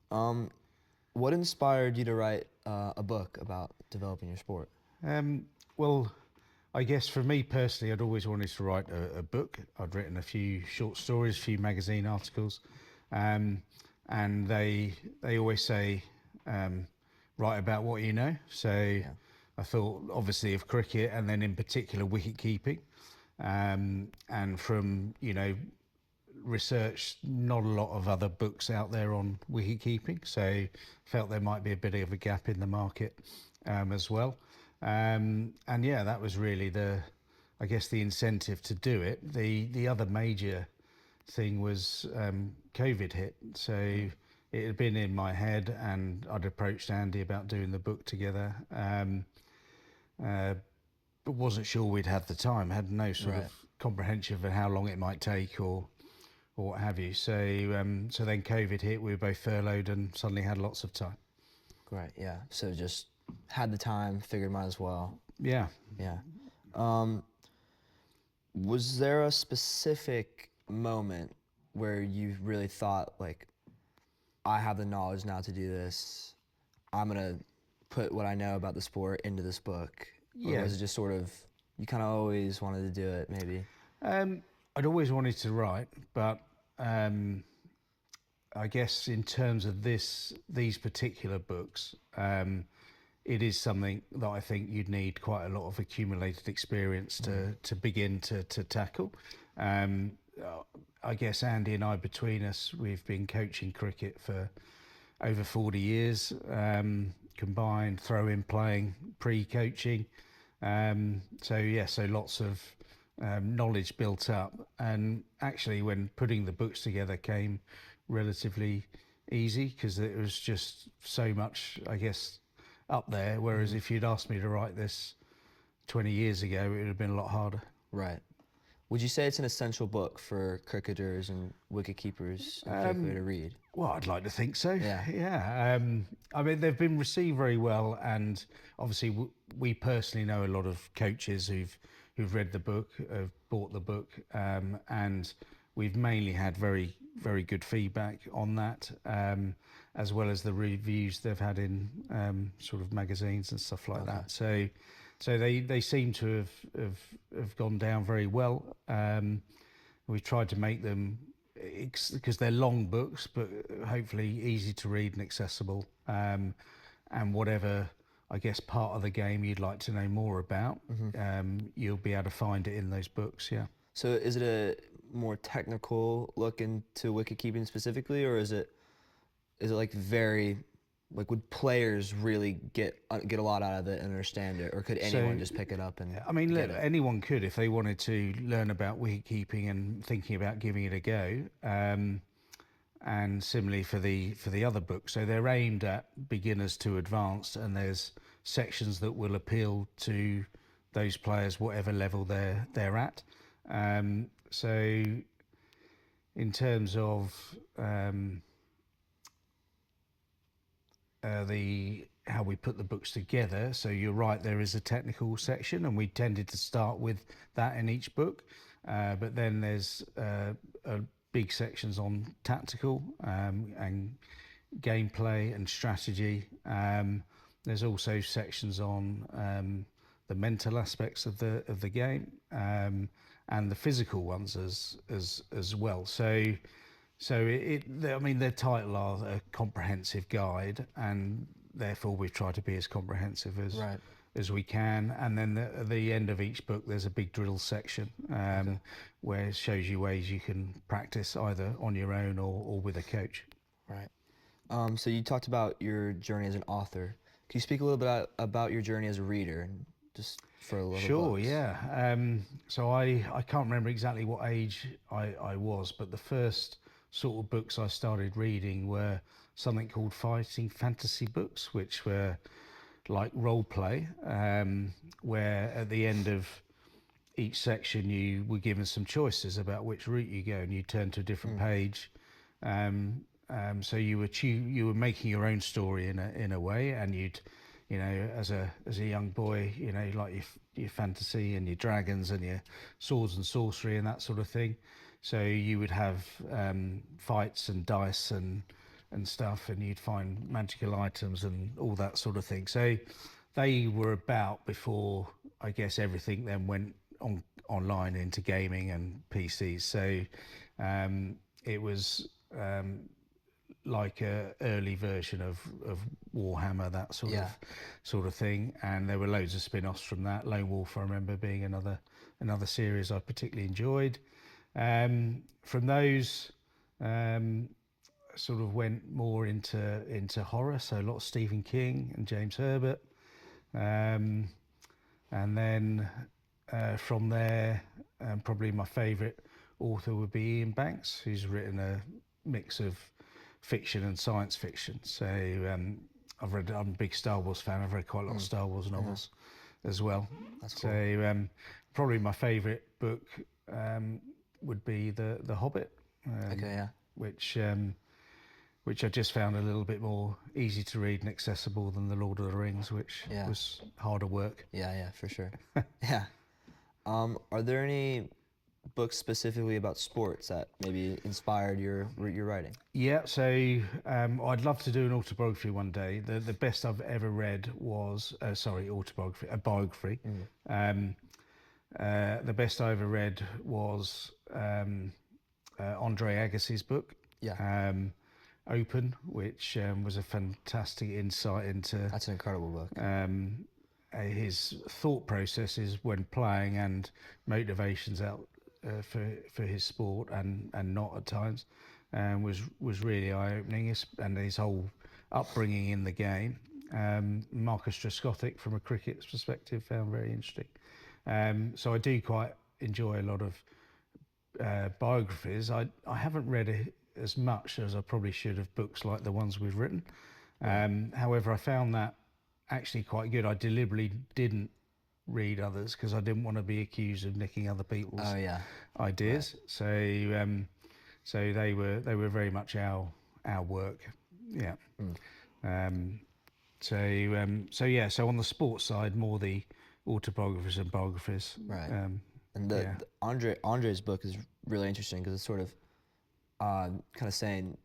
What inspired you to write a book about developing your sport? Well, I guess for me personally, I'd always wanted to write a book. I'd written a few short stories, a few magazine articles, um, and they always say write about what you know. So Yeah. I thought obviously of cricket, and then in particular wicket keeping, and from research, not a lot of other books out there on wicket keeping, so felt there might be a bit of a gap in the market as well. And yeah, that was really I guess, the incentive to do it. The other major thing was COVID hit, so it had been in my head, and I'd approached Andy about doing the book together. But wasn't sure we'd have the time, had no sort Right. of comprehension of how long it might take or what have you. So then COVID hit, we were both furloughed and suddenly had lots of time. Great. Yeah. So just had the time, figured might as well. Yeah. Yeah. Um, was there a specific moment where you really thought like, I have the knowledge now to do this. I'm gonna put what I know about the sport into this book, or Yeah. was it just sort of you kind of always wanted to do it, maybe? I'd always wanted to write, but um, I guess in terms of these particular books, it is something that I think you'd need quite a lot of accumulated experience to begin to tackle. Um, I guess Andy and I, between us, we've been coaching cricket for over 40 years, combined throw-in playing, pre-coaching. So lots of knowledge built up, and actually when putting the books together came relatively easy because it was just so much, I guess, up there. Whereas if you'd asked me to write this 20 years ago, it would have been a lot harder. Right. Would you say it's an essential book for cricketers and wicket keepers in particular to read? Well, I'd like to think so. Yeah. Yeah. I mean, they've been received very well, and obviously, we personally know a lot of coaches who've read the book, have bought the book, and we've mainly had very good feedback on that, as well as the reviews they've had in sort of magazines and stuff like that. So they seem to have gone down very well. We've tried to make them, because they're long books, but hopefully easy to read and accessible. And whatever, I guess, part of the game you'd like to know more about, you'll be able to find it in those books. Yeah. So is it a more technical look into wicket keeping specifically, or is it like very like would players really get a lot out of it and understand it, or could anyone So, just pick it up and I mean, look, get it? anyone could if they wanted to learn about wicket keeping and thinking about giving it a go. And similarly for the other books, so they're aimed at beginners to advanced, and there's sections that will appeal to those players whatever level they're at. So in terms of the how we put the books together. So you're right, there is a technical section, and we tended to start with that in each book. But then there's big sections on tactical and gameplay and strategy. There's also sections on the mental aspects of the game, and the physical ones as well. I mean, their title are a comprehensive guide, and therefore we've tried to be as comprehensive Right. as we can. And then at the end of each book, there's a big drill section where it shows you ways you can practice either on your own or with a coach. Right. So you talked about your journey as an author. Can you speak a little bit about your journey as a reader, just for a little Sure, books? yeah. So I can't remember exactly what age I was, but the first sort of books I started reading were something called fighting fantasy books, which were like role play, where at the end of each section you were given some choices about which route you go, and you turn to a different page. So you were making your own story in a way, and you'd, as a young boy, like your fantasy and your dragons and your swords and sorcery and that sort of thing. So you would have fights and dice and and stuff, and you'd find magical items and all that sort of thing. So they were about before, I guess, everything then went online into gaming and PCs. So it was like a early version of Warhammer, that sort of thing. And there were loads of spin-offs from that. Lone Wolf, I remember, being another series I particularly enjoyed. From those, sort of went more into horror, so a lot of Stephen King and James Herbert. And then from there, probably my favourite author would be Ian Banks, who's written a mix of fiction and science fiction. So I'm a big Star Wars fan. I've read quite a lot of Star Wars novels as well. That's cool. So probably my favourite book would be The Hobbit. Which I just found a little bit more easy to read and accessible than The Lord of the Rings, which was harder work. Yeah, for sure. Yeah. Are there any books specifically about sports that maybe inspired your writing? Yeah, so I'd love to do an autobiography one day. The best I've ever read was, a biography. The best I ever read was Andre Agassi's book. Yeah. Open, which was a fantastic insight into That's an incredible book. his thought processes when playing and motivations out for his sport and not at times, was really eye-opening, and his whole upbringing in the game. Marcus Trescothick, from a cricket's perspective, found very interesting. So I do quite enjoy a lot of biographies. I haven't read as much as I probably should of books like the ones we've written. However, I found that actually quite good. I deliberately didn't read others because I didn't want to be accused of nicking other people's ideas. Right. So they were very much our work. Yeah. So on the sports side, more the autobiographies and biographies. Right. And the Andre's book is really interesting because it's sort of kind of saying,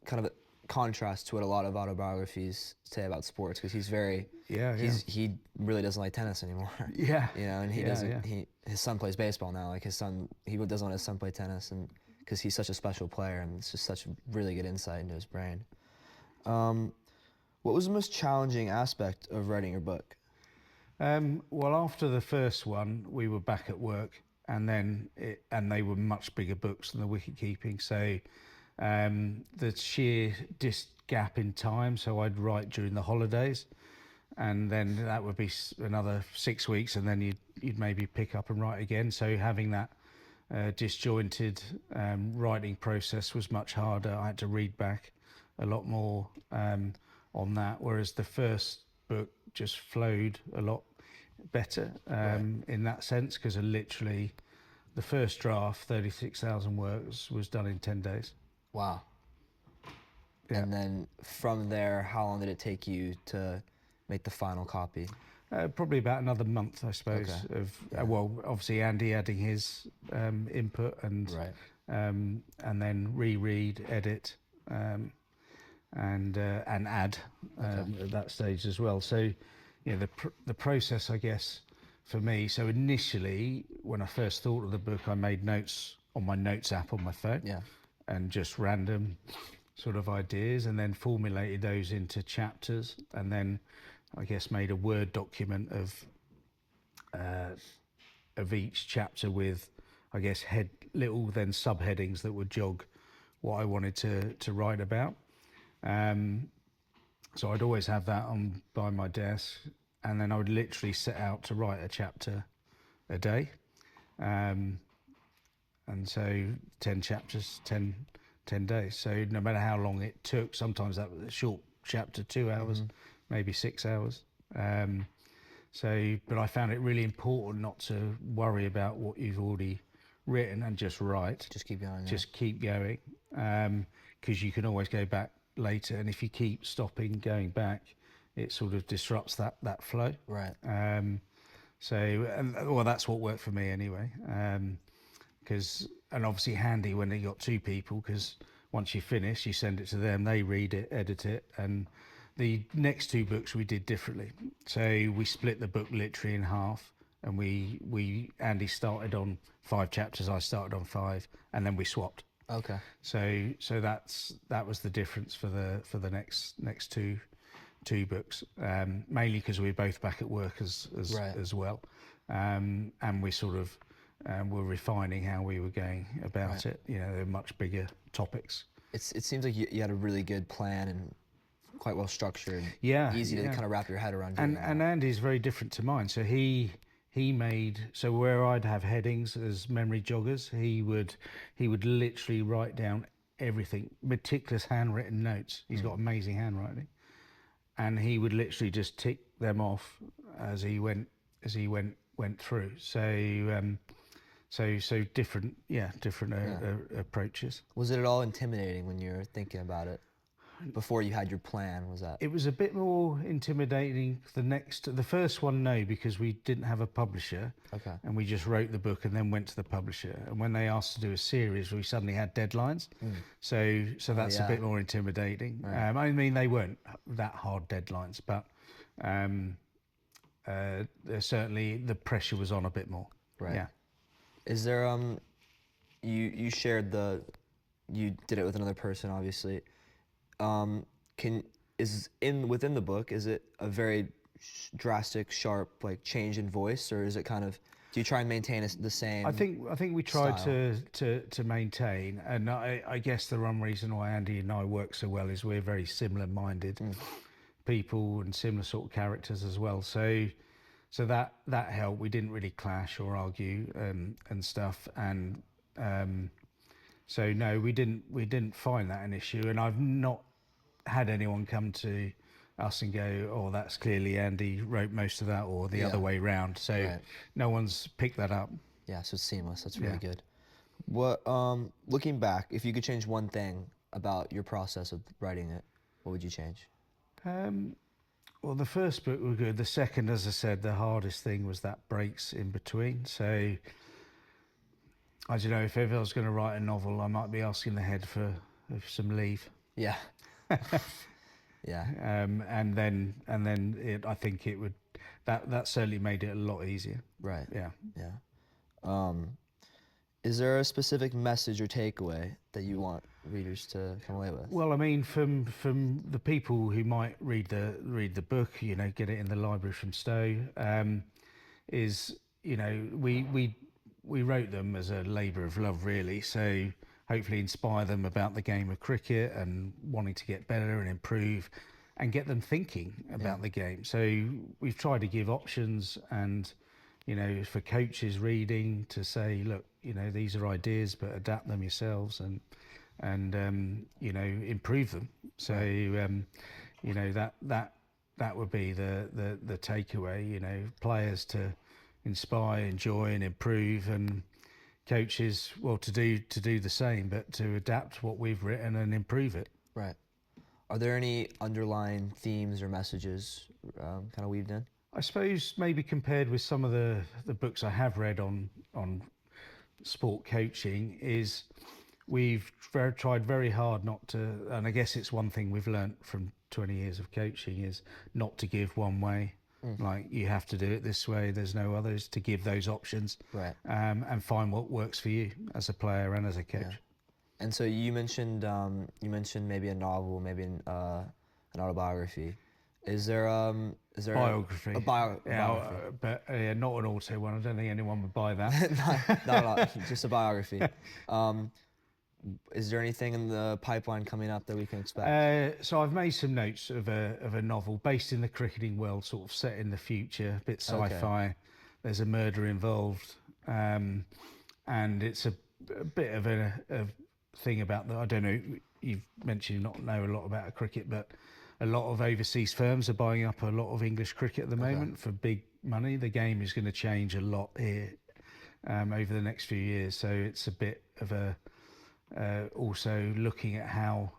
kind of a contrast to what a lot of autobiographies say about sports, because he's very he really doesn't like tennis anymore. Yeah. You know, and he doesn't. His he son plays baseball now. Like he doesn't want his son play tennis, and because he's such a special player, and it's just such a really good insight into his brain. What was the most challenging aspect of writing your book? Well, after the first one, we were back at work, and then they were much bigger books than the wicket-keeping. So the sheer gap in time. So I'd write during the holidays, and then that would be another 6 weeks, and then you'd maybe pick up and write again. So having that disjointed writing process was much harder. I had to read back a lot more on that, whereas the first book just flowed a lot better in that sense, because literally the first draft, 36,000 words, was done in 10 days. Well, Yeah. And then from there, how long did it take you to make the final copy? Probably about another month, I suppose. Okay. Well, obviously Andy adding his input and then reread, edit, and add at that stage as well. So, the process, I guess, for me. So initially, when I first thought of the book, I made notes on my notes app on my phone. Yeah. And just random sort of ideas, and then formulated those into chapters, and then I guess made a Word document of each chapter with, I guess, little then subheadings that would jog what I wanted to write about. So I'd always have that on by my desk, and then I would literally set out to write a chapter a day. And so 10 chapters, 10 days. So no matter how long it took, sometimes that was a short chapter, 2 hours, maybe 6 hours. But I found it really important not to worry about what you've already written and just write. Just keep going. Just keep going, because you can always go back later. And if you keep stopping, going back, it sort of disrupts that flow. Right. Well, that's what worked for me anyway. And obviously handy when you got two people, because once you finish, you send it to them, they read it, edit it, and the next 2 books we did differently. So we split the book literally in half, and Andy started on 5 chapters, I started on 5, and then we swapped. Okay. So that was the difference for the next two books, mainly because we were both back at work as well, and we sort of were refining how we were going about it. You know, they're much bigger topics. It seems like you had a really good plan and quite well structured. Yeah, easy to kind of wrap your head around. And Andy's very different to mine. So he made, so where I'd have headings as memory joggers, he would literally write down everything, meticulous handwritten notes. He's got amazing handwriting, and he would literally just tick them off as he went through. So different approaches. Was it at all intimidating when you were thinking about it before you had your plan? Was that? It was a bit more intimidating. The first one, no, because we didn't have a publisher. Okay. And we just wrote the book and then went to the publisher. And when they asked to do a series, we suddenly had deadlines. So that's a bit more intimidating. Right. I mean, they weren't that hard deadlines, but certainly the pressure was on a bit more. Right. Yeah. Is there you shared you did it with another person, obviously. Within the book, is it a very drastic, sharp change in voice, or is it kind of, do you try and maintain the same? I think we tried to maintain, and I guess the one reason why Andy and I work so well is we're very similar-minded people and similar sort of characters as well. So that helped. We didn't really clash or argue and stuff, and so no, we didn't find that an issue, and I've not had anyone come to us and go, "Oh, that's clearly Andy wrote most of that," or the other way round. So no one's picked that up. Yeah, so it's seamless. That's really good. What looking back, if you could change one thing about your process of writing it, what would you change? Well, the first book was good. The second, as I said, the hardest thing was that breaks in between. So I don't know, if ever I was going to write a novel, I might be asking the head for some leave. Yeah. Yeah. And then I think it would, that certainly made it a lot easier. Right. Yeah. Yeah. Is there a specific message or takeaway that you want readers to come away with? Well, I mean, from the people who might read the book, you know, get it in the library from Stowe, is, you know, we wrote them as a labour of love, really. So hopefully inspire them about the game of cricket and wanting to get better and improve, and get them thinking about the game. So we've tried to give options, and, you know, for coaches reading, to say, look, you know, these are ideas, but adapt them yourselves and you know, improve them. So you know, that would be the takeaway. You know, players to inspire, enjoy, and improve, and coaches, well, to do the same, but to adapt what we've written and improve it. Right. Are there any underlying themes or messages kind of weaved in? I suppose maybe compared with some of the books I have read on sport coaching, is we've tried very hard not to, and I guess it's one thing we've learnt from 20 years of coaching, is not to give one way. Like, you have to do it this way, there's no others, to give those options, right? And find what works for you as a player and as a coach. Yeah. And so you mentioned maybe a novel, maybe an autobiography. Is there biography? Biography. But not an auto one. I don't think anyone would buy that. no, just a biography. Is there anything in the pipeline coming up that we can expect? So I've made some notes of a novel based in the cricketing world, sort of set in the future, a bit sci-fi. Okay. There's a murder involved, and it's a bit of a thing about the, I don't know, you've mentioned you not know a lot about cricket, but a lot of overseas firms are buying up a lot of English cricket at the moment for big money. The game is going to change a lot here over the next few years, so it's a bit of a also looking at how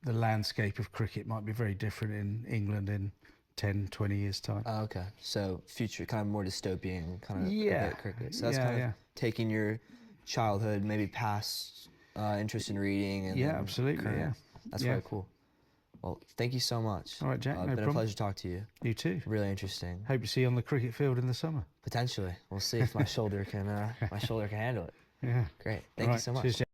the landscape of cricket might be very different in England in 10, 20 years' time. Okay, so future, kind of more dystopian kind of cricket. So that's kind of taking your childhood, maybe past interest in reading and Yeah, then absolutely. current. Yeah, That's yeah. very cool. Well, thank you so much. All right, Jack. No Been problem. a pleasure to talk to you. You too. Really interesting. Hope to see you on the cricket field in the summer. Potentially, we'll see if my shoulder can handle it. Yeah. Great. Thank All you right, so much. cheers, Jack.